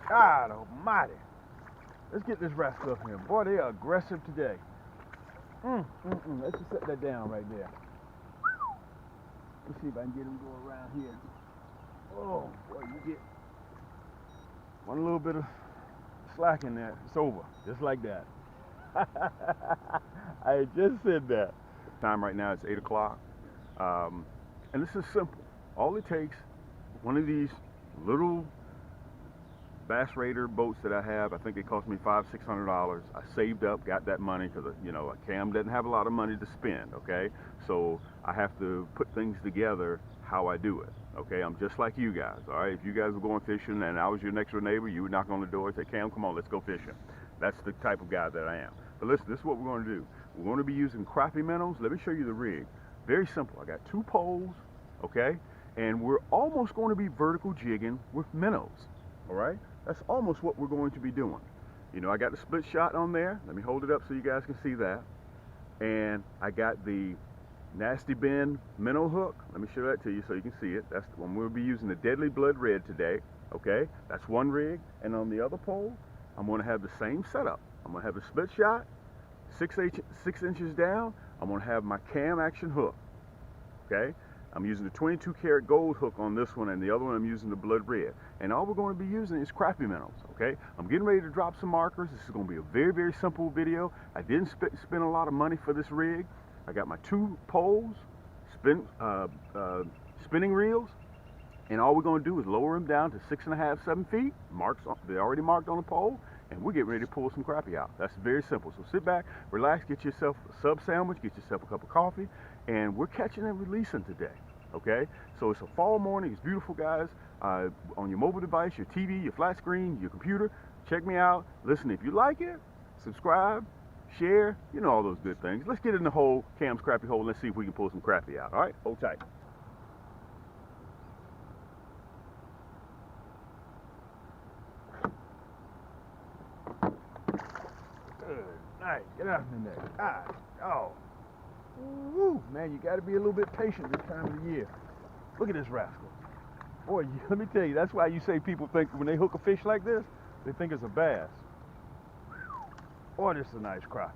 God almighty. Let's get this rascal up here. Boy, they are aggressive today. Let's just set that down right there. Let's see if I can get him to go around here. Oh, boy, you get one little bit of slack in there. It's over, just like that. I just said that. Time right now, it's 8 o'clock. And this is simple. All it takes, one of these little Bass Raider boats that I have, I think it cost me $500–600. I saved up, got that money because Cam doesn't have a lot of money to spend. Okay, so I have to put things together how I do it. Okay, I'm just like you guys. All right, if you guys were going fishing and I was your next door neighbor, you would knock on the door and say, Cam, come on, let's go fishing. That's the type of guy that I am. But listen, this is what we're going to do. We're going to be using crappie minnows. Let me show you the rig. Very simple. I got 2 poles. Okay, and we're almost going to be vertical jigging with minnows. All right, that's almost what we're going to be doing. I got the split shot on there. Let me hold it up so you guys can see that. And I got the Nasty Bend minnow hook. Let me show that to you so you can see it. That's the one we'll be using, the Deadly Blood Red today. Okay, that's one rig. And on the other pole, I'm going to have the same setup. I'm going to have a split shot, 6 inches down. I'm going to have my cam action hook. Okay, I'm using the 22 karat gold hook on this one, and the other one I'm using the blood red. And all we're going to be using is crappie minnows. Okay, I'm getting ready to drop some markers. This is going to be a very, very simple video. I didn't spend a lot of money for this rig. I got my 2 poles, spinning reels, and all we're going to do is lower them down to 6.5, 7 feet. They're already marked on the pole, and we're getting ready to pull some crappie out. That's very simple. So sit back, relax, get yourself a sub sandwich, get yourself a cup of coffee, and we're catching and releasing today. Okay, so it's a fall morning. It's beautiful, guys. On your mobile device, your TV, your flat screen, your computer, check me out. Listen, if you like it, subscribe, share, all those good things. Let's get in the hole, Cam's crappie hole, and let's see if we can pull some crappie out. All right, hold tight. Good night. Get out in there. God, oh. Woo, man, you got to be a little bit patient this time of the year. Look at this rascal. Boy, let me tell you, that's why you say people think when they hook a fish like this, they think it's a bass. Boy, this is a nice crappie.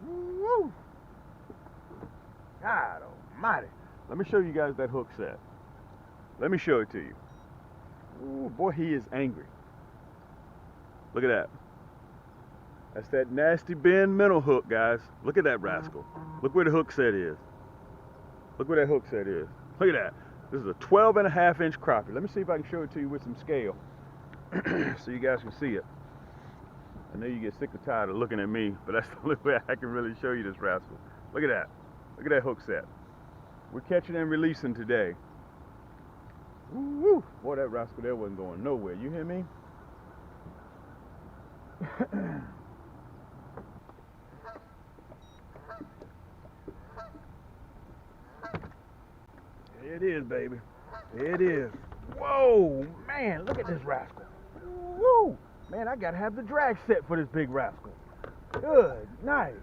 Woo! God almighty. Let me show you guys that hook set. Let me show it to you. Ooh, boy, he is angry. Look at that. That's that Nasty Bend minnow hook, guys. Look at that rascal. Look where the hook set is. Look where that hook set is. Look at that. This is a 12.5 inch crappie. Let me see if I can show it to you with some scale so you guys can see it. I know you get sick and tired of looking at me, but that's the only way I can really show you this rascal. Look at that. Look at that hook set. We're catching and releasing today. Woo! Boy, that rascal there wasn't going nowhere. You hear me? There it is, baby. There it is. Whoa, man, look at this rascal. Woo! Man, I gotta have the drag set for this big rascal. Good night.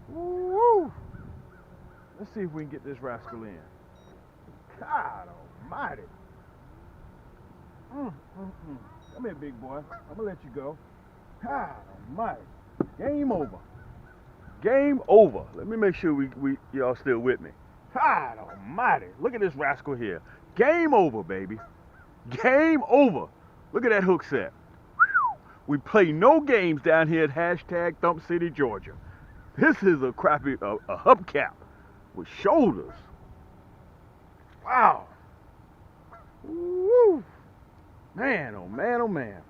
Woo! Let's see if we can get this rascal in. God almighty. Come here, big boy. I'm gonna let you go. God almighty. Game over. Game over. Let me make sure y'all still with me. God almighty. Look at this rascal here. Game over, baby. Game over. Look at that hook set. We play no games down here at hashtag Thump City, Georgia. This is a crappie, a hubcap with shoulders. Wow. Woo. Man, oh man, oh man.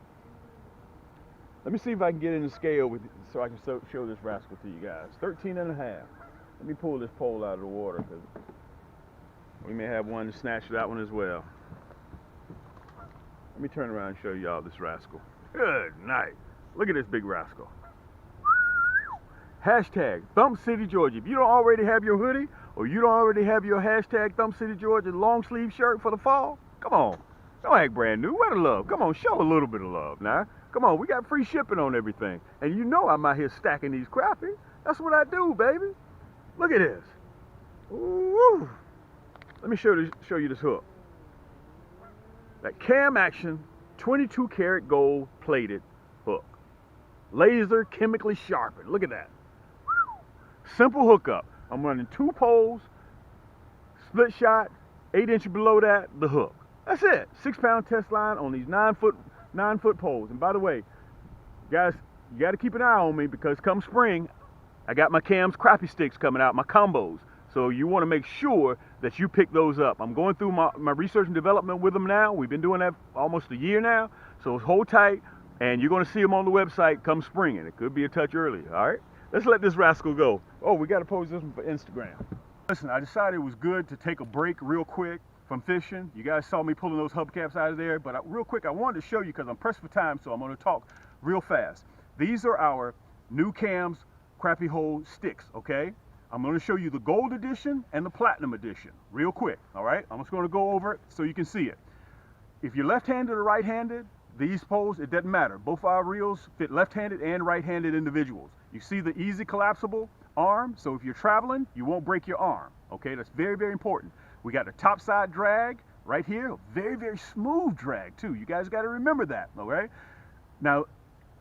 Let me see if I can get in the scale so I can show this rascal to you guys. 13.5. Let me pull this pole out of the water because we may have one to snatch that one as well. Let me turn around and show y'all this rascal. Good night. Look at this big rascal. Hashtag Thump City, Georgia. If you don't already have your hoodie or you don't already have your hashtag Thump City, Georgia long sleeve shirt for the fall, come on. Don't act brand new. Where the love? Come on, show a little bit of love now. Come on, we got free shipping on everything. And you know I'm out here stacking these crappie. That's what I do, baby. Look at this. Ooh. Let me show you this hook. that cam action 22 karat gold plated hook. Laser chemically sharpened. Look at that. Simple hookup. I'm running 2 poles, split shot, 8 inches below that, the hook. That's it. 6-pound test line on these 9-foot poles. And by the way, guys, you got to keep an eye on me because come spring, I got my Cam's crappie sticks coming out, my combos. So you want to make sure that you pick those up. I'm going through my research and development with them now. We've been doing that almost a year now. So hold tight, and you're going to see them on the website come spring. And it could be a touch early, all right? Let's let this rascal go. Oh, we got to post this one for Instagram. Listen, I decided it was good to take a break real quick from fishing. You guys saw me pulling those hubcaps out of there, but real quick, I wanted to show you because I'm pressed for time, so I'm going to talk real fast. These are our new Cam's crappie hole sticks, okay? I'm going to show you the gold edition and the platinum edition real quick, all right? I'm just going to go over it so you can see it. If you're left-handed or right-handed, these poles, it doesn't matter. Both our reels fit left-handed and right-handed individuals. You see the easy collapsible arm, so if you're traveling, you won't break your arm, okay? That's very, very important. We got the top side drag right here, very, very smooth drag too. You guys got to remember that, okay? Now,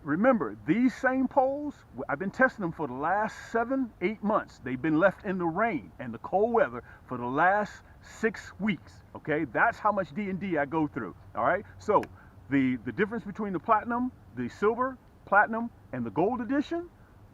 remember, these same poles, I've been testing them for the last 7-8 months. They've been left in the rain and the cold weather for the last 6 weeks, okay? That's how much D&D I go through, all right? So the difference between the platinum, the silver, platinum, and the gold edition,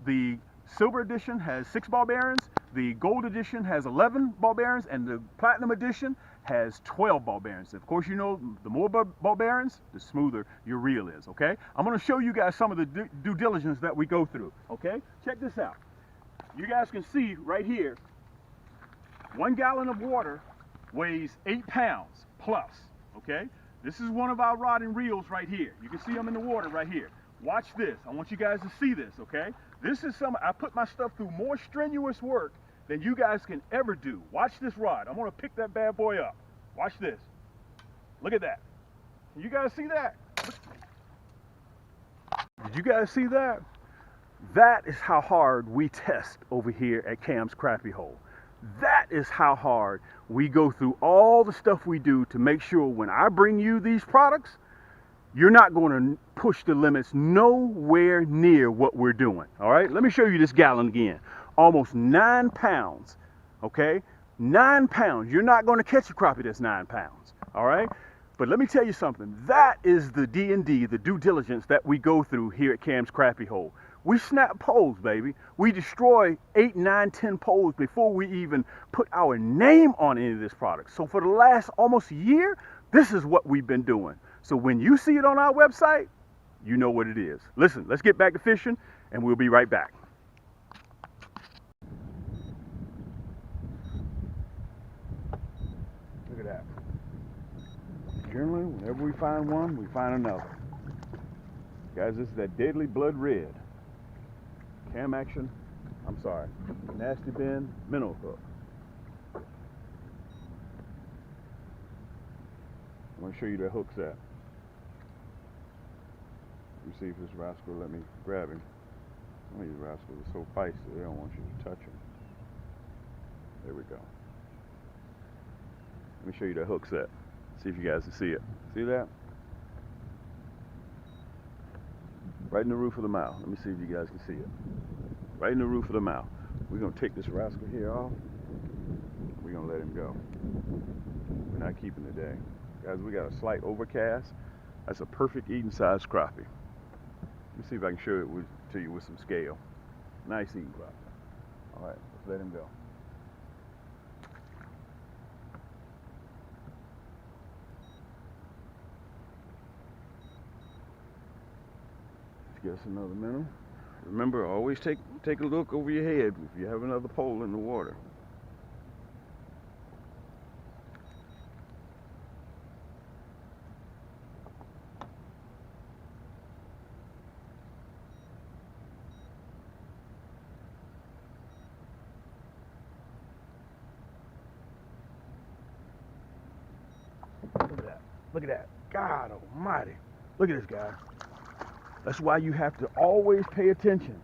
the silver edition has 6 ball bearings, the gold edition has 11 ball bearings, and the platinum edition has 12 ball bearings. Of course, you know, the more ball bearings, the smoother your reel is, okay? I'm going to show you guys some of the due diligence that we go through, okay? Check this out. You guys can see right here, 1 gallon of water weighs 8 pounds plus, okay? This is one of our rod and reels right here. You can see them in the water right here. Watch this. I want you guys to see this, okay? This is I put my stuff through more strenuous work than you guys can ever do. Watch this rod. I'm going to pick that bad boy up. Watch this. Look at that. Can you guys see that? Did you guys see that? That is how hard we test over here at Cam's Crappie Hole. That is how hard we go through all the stuff we do to make sure when I bring you these products, you're not going to push the limits nowhere near what we're doing, all right? Let me show you this gallon again. Almost 9 pounds, okay? 9 pounds. You're not going to catch a crappie that's 9 pounds, all right? But let me tell you something. That is the D&D, the due diligence that we go through here at Cam's Crappie Hole. We snap poles, baby. We destroy 8, 9, 10 poles before we even put our name on any of this product. So for the last almost year, this is what we've been doing. So when you see it on our website, you know what it is. Listen, let's get back to fishing, and we'll be right back. Look at that. Generally, whenever we find one, we find another. Guys, this is that deadly blood red. Cam action, I'm sorry, nasty bend, minnow hook. I'm going to show you the hook's at. Let me see if this rascal will let me grab him. Some of these rascals are so feisty, they don't want you to touch him. There we go. Let me show you the hook set. See if you guys can see it. See that? Right in the roof of the mouth. Let me see if you guys can see it. Right in the roof of the mouth. We're going to take this rascal here off. We're going to let him go. We're not keeping it today. Guys, we got a slight overcast. That's a perfect eating size crappie. Let me see if I can show it to you with some scale. Nice eating crappie. All right, let's let him go. Let's get us another minnow. Remember, always take a look over your head if you have another pole in the water. Look at that. Look at that. God almighty. Look at this guy. That's why you have to always pay attention.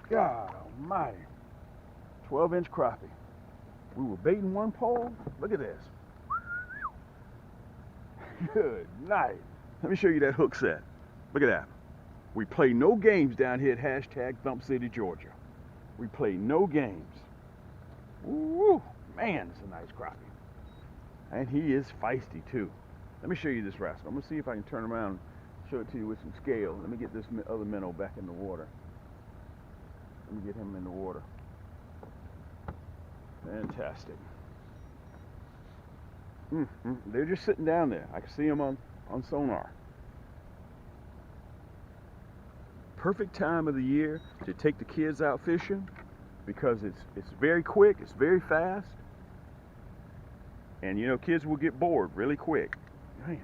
God almighty. 12-inch crappie. We were baiting one pole. Look at this. Good night. Let me show you that hook set. Look at that. We play no games down here at hashtag Thump City, Georgia. We play no games. Woo, man, it's a nice crappie. And he is feisty too. Let me show you this rascal. I'm gonna see if I can turn around and show it to you with some scale. Let me get this other minnow back in the water. Let me get him in the water. Fantastic. They're just sitting down there. I can see them on sonar. Perfect time of the year to take the kids out fishing because it's very quick, it's very fast, and you know kids will get bored really quick. Man,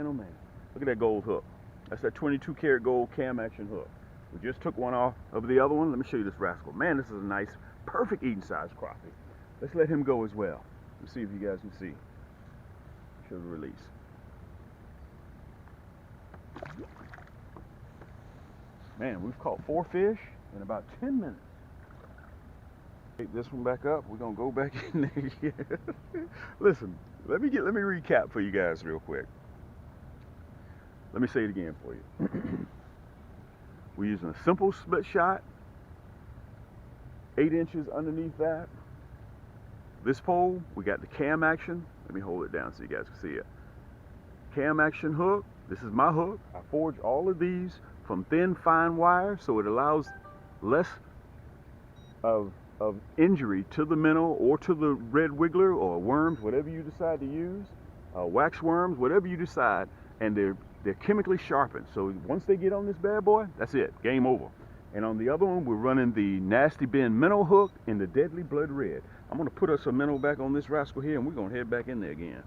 oh man, look at that gold hook. That's that 22 karat gold cam action hook. We just took one off of the other one. Let me show you this rascal. Man, this is a nice, perfect eating size crappie. Let's let him go as well. Let's see if you guys can see. Show the release. Man, we've caught 4 fish in about 10 minutes. Take this one back up. We're gonna go back in there again. Listen, let me recap for you guys real quick. Let me say it again for you. We're using a simple split shot, 8 inches underneath that. This pole, we got the cam action. Let me hold it down so you guys can see it. Cam action hook. This is my hook. I forged all of these from thin, fine wire, so it allows less of injury to the minnow or to the red wiggler or worms, whatever you decide to use, wax worms, whatever you decide, and they're chemically sharpened. So once they get on this bad boy, that's it, game over. And on the other one, we're running the Nasty Ben minnow hook in the Deadly Blood Red. I'm gonna put us a minnow back on this rascal here, and we're gonna head back in there again.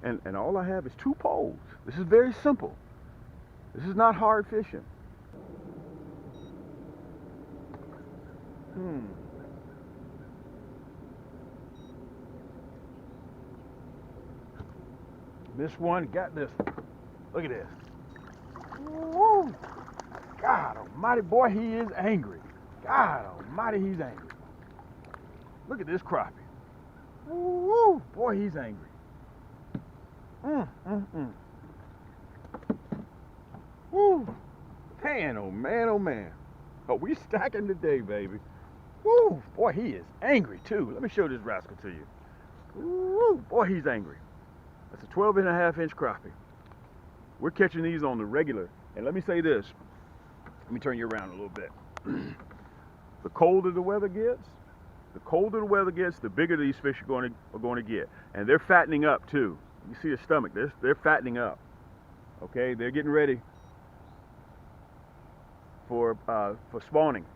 And all I have is 2 poles. This is very simple. This is not hard fishing. This one got this. Look at this. Woo! God almighty, boy, he is angry. God almighty, he's angry. Look at this crappie. Woo! Boy, he's angry. Woo! Man, oh man, oh man. Oh, we stacking today, baby. Woo! Boy, he is angry too. Let me show this rascal to you. Woo! Boy, he's angry. That's a 12.5-inch crappie. We're catching these on the regular. And let me say this. Let me turn you around a little bit. The colder the weather gets, the bigger these fish are going to get. And they're fattening up too. You see the stomach, they're fattening up. Okay, they're getting ready for spawning.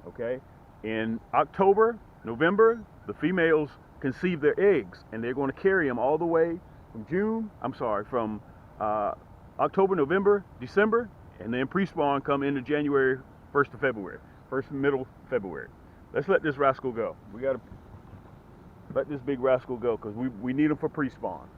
Okay, in October, November, the females conceive their eggs, and they're going to carry them all the way from October, November, December, and then pre-spawn come into January, 1st of February, middle February. Let's let this rascal go. We got to let this big rascal go because we need him for pre-spawn.